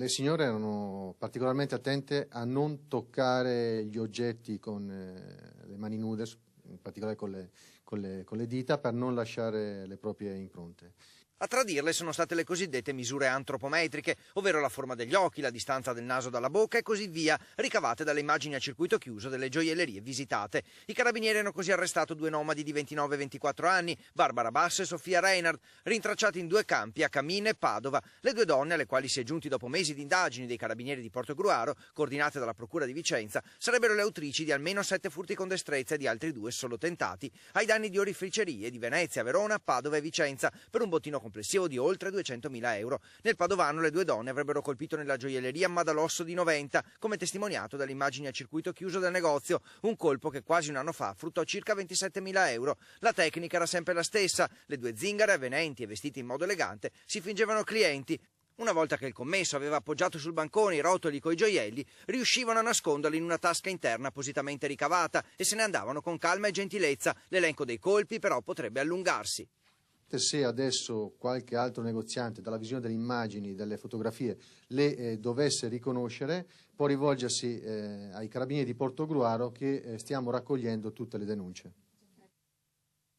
Le signore erano particolarmente attente a non toccare gli oggetti con le mani nude, in particolare con le dita, per non lasciare le proprie impronte. A tradirle sono state le cosiddette misure antropometriche, ovvero la forma degli occhi, la distanza del naso dalla bocca e così via, ricavate dalle immagini a circuito chiuso delle gioiellerie visitate. I carabinieri hanno così arrestato due nomadi di 29 e 24 anni, Barbara Basso e Sofia Reinhardt, rintracciati in due campi a Cammin e Padova. Le due donne, alle quali si è giunti dopo mesi di indagini dei carabinieri di Portogruaro, coordinate dalla procura di Vicenza, sarebbero le autrici di almeno 7 furti con destrezza e di altri 2 solo tentati, ai danni di oreficerie di Venezia, Verona, Padova e Vicenza, per un bottino complessivo di oltre 200.000 euro. Nel padovano le due donne avrebbero colpito nella gioielleria Madalosso di Noventa, come testimoniato dalle immagini a circuito chiuso del negozio, un colpo che quasi un anno fa fruttò circa 27.000 euro. La tecnica era sempre la stessa, le due zingare, avvenenti e vestite in modo elegante, si fingevano clienti. Una volta che il commesso aveva appoggiato sul bancone i rotoli coi gioielli, riuscivano a nasconderli in una tasca interna appositamente ricavata e se ne andavano con calma e gentilezza. L'elenco dei colpi però potrebbe allungarsi. Se adesso qualche altro negoziante, dalla visione delle immagini, delle fotografie, le dovesse riconoscere, può rivolgersi ai carabinieri di Portogruaro, che stiamo raccogliendo tutte le denunce.